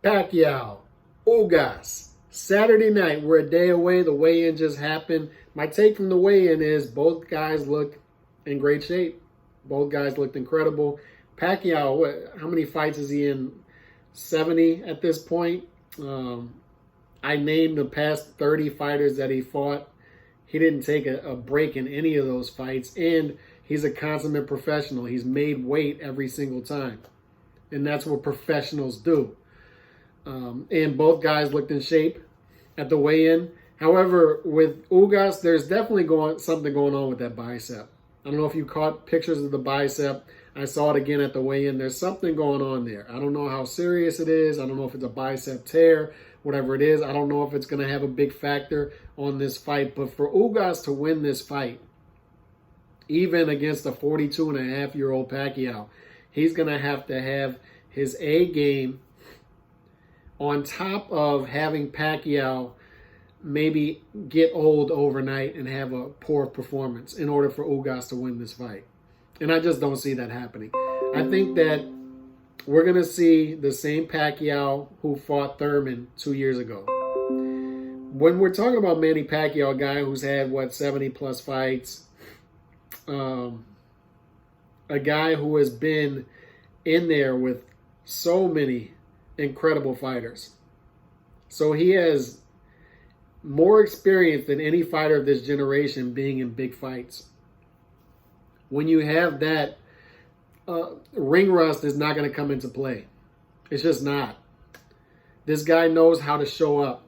Pacquiao, Ugas. Saturday night, we're a day away. The weigh-in just happened. My take from the weigh-in is both guys look in great shape. Both guys looked incredible. Pacquiao, how many fights is he in? 70 at this point. I named the past 30 fighters that he fought. He didn't take a break in any of those fights, and he's a consummate professional. He's made weight every single time, and that's what professionals do. And both guys looked in shape at the weigh-in. However, with Ugas, there's definitely something going on with that bicep. I don't know if you caught pictures of the bicep. I saw it again at the weigh-in. There's something going on there. I don't know how serious it is. I don't know if it's a bicep tear, whatever it is. I don't know if it's going to have a big factor on this fight. But for Ugas to win this fight, even against a 42-and-a-half-year-old Pacquiao, he's going to have his A game on top of having Pacquiao maybe get old overnight and have a poor performance in order for Ugas to win this fight. And I just don't see that happening. I think that we're going to see the same Pacquiao who fought Thurman 2 years ago. When we're talking about Manny Pacquiao, a guy who's had, 70-plus fights, a guy who has been in there with so many incredible fighters. So he has more experience than any fighter of this generation being in big fights. When you have that, ring rust is not going to come into play. It's just not. This guy knows how to show up.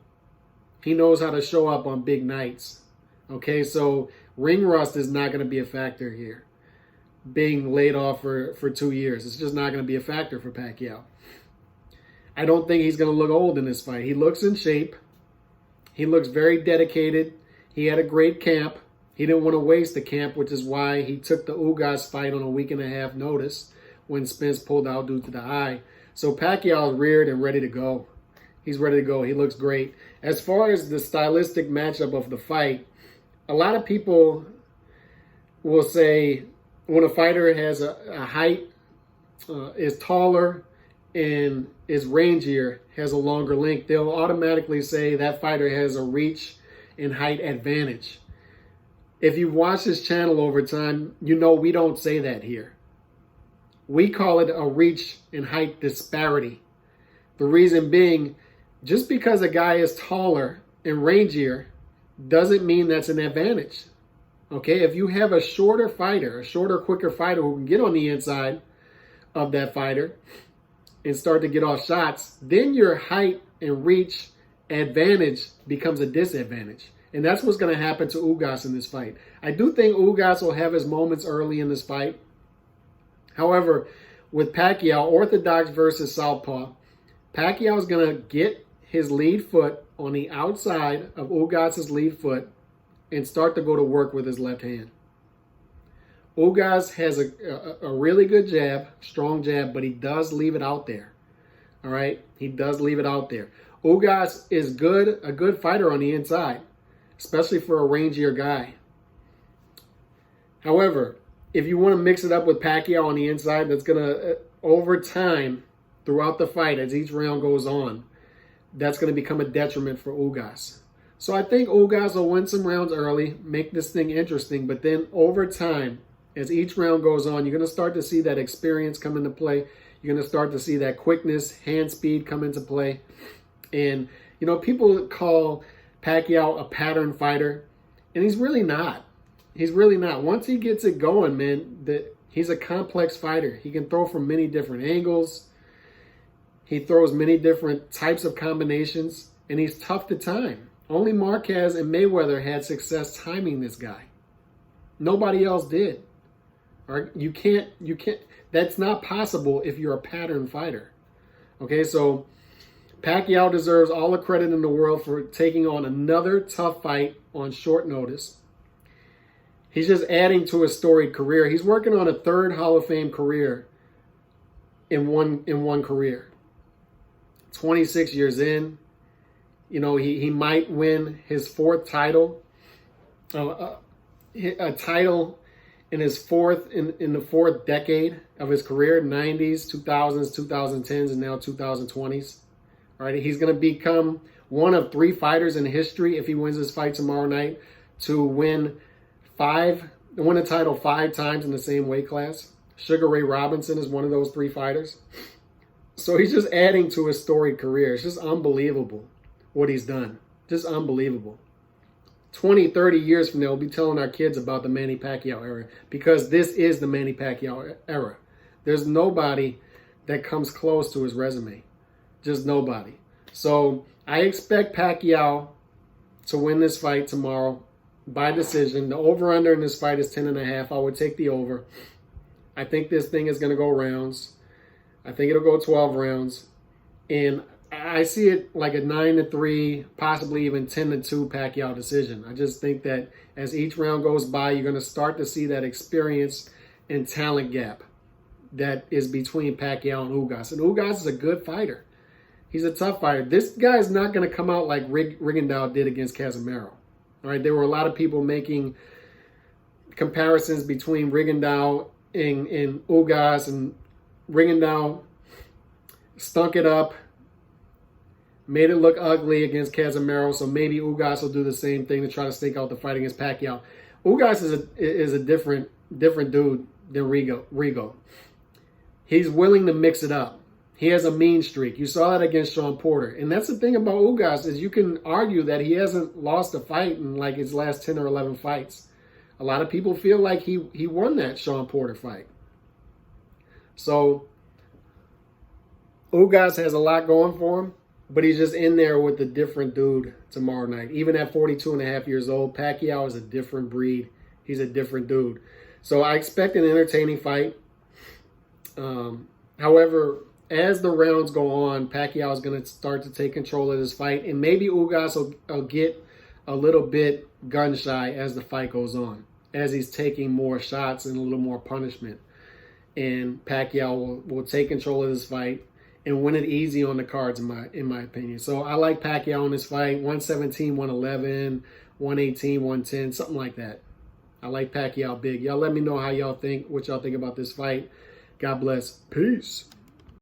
He knows how to show up on big nights. Okay, so ring rust is not going to be a factor here. Being laid off for 2 years, it's just not going to be a factor for Pacquiao. I don't think he's going to look old in this fight. He looks in shape. He looks very dedicated. He had a great camp. He didn't want to waste the camp, which is why he took the Ugas fight on a week-and-a-half notice when Spence pulled out due to the eye. So Pacquiao is reared and ready to go. He's ready to go. He looks great. As far as the stylistic matchup of the fight, a lot of people will say when a fighter has a height, is taller, and is rangier, has a longer length, they'll automatically say that fighter has a reach and height advantage. If you've watched this channel over time, you know we don't say that here. We call it a reach and height disparity. The reason being, just because a guy is taller and rangier doesn't mean that's an advantage. Okay, if you have a shorter fighter, a shorter, quicker fighter who can get on the inside of that fighter and start to get off shots, then your height and reach advantage becomes a disadvantage. And that's what's going to happen to Ugas in this fight. I do think Ugas will have his moments early in this fight. However, with Pacquiao, orthodox versus southpaw, Pacquiao is going to get his lead foot on the outside of Ugas' lead foot and start to go to work with his left hand. Ugas has a really good jab, strong jab, but he does leave it out there. All right? He does leave it out there. Ugas is a good fighter on the inside, especially for a rangier guy. However, if you want to mix it up with Pacquiao on the inside, that's going to, over time, throughout the fight, as each round goes on, that's going to become a detriment for Ugas. So I think Ugas will win some rounds early, make this thing interesting, but then over time, as each round goes on, you're going to start to see that experience come into play. You're going to start to see that quickness, hand speed come into play. And, people call Pacquiao a pattern fighter, and he's really not. He's really not. Once he gets it going, man, he's a complex fighter. He can throw from many different angles. He throws many different types of combinations, and he's tough to time. Only Marquez and Mayweather had success timing this guy. Nobody else did. All right? You can't, that's not possible if you're a pattern fighter. Okay, so Pacquiao deserves all the credit in the world for taking on another tough fight on short notice. He's just adding to his storied career. He's working on a third Hall of Fame career in one career. 26 years in, he might win his fourth title, a title in his in the fourth decade of his career, 90s, 2000s, 2010s, and now 2020s. All right, he's going to become one of 3 fighters in history if he wins this fight tomorrow night to win a title 5 times in the same weight class. Sugar Ray Robinson is one of those 3 fighters. So he's just adding to his storied career. It's just unbelievable what he's done. Just unbelievable. 20, 30 years from now, we'll be telling our kids about the Manny Pacquiao era, because this is the Manny Pacquiao era. There's nobody that comes close to his resume. Just nobody. So I expect Pacquiao to win this fight tomorrow by decision. The over-under in this fight is 10.5. I would take the over. I think this thing is going to go rounds. I think it'll go 12 rounds. And I see it like a 9-3, possibly even 10-2 Pacquiao decision. I just think that as each round goes by, you're going to start to see that experience and talent gap that is between Pacquiao and Ugas. And Ugas is a good fighter. He's a tough fighter. This guy's not going to come out like Rigondeaux did against Casemiro. All right, there were a lot of people making comparisons between Rigondeaux and Ugas, and Rigondeaux stunk it up, made it look ugly against Casemiro, so maybe Ugas will do the same thing to try to stake out the fight against Pacquiao. Ugas is a different dude than Rigo. He's willing to mix it up. He has a mean streak. You saw that against Sean Porter. And that's the thing about Ugas, is you can argue that he hasn't lost a fight in like his last 10 or 11 fights. A lot of people feel like he won that Sean Porter fight. So Ugas has a lot going for him, but he's just in there with a different dude tomorrow night. Even at 42.5 years old, Pacquiao is a different breed. He's a different dude. So I expect an entertaining fight. However, as the rounds go on, Pacquiao is going to start to take control of this fight, and maybe Ugas will get a little bit gun shy as the fight goes on, as he's taking more shots and a little more punishment. And Pacquiao will take control of this fight and win it easy on the cards, in my opinion. So I like Pacquiao in this fight, 117, 111, 118, 110, something like that. I like Pacquiao big. Y'all let me know how y'all think, what y'all think about this fight. God bless. Peace.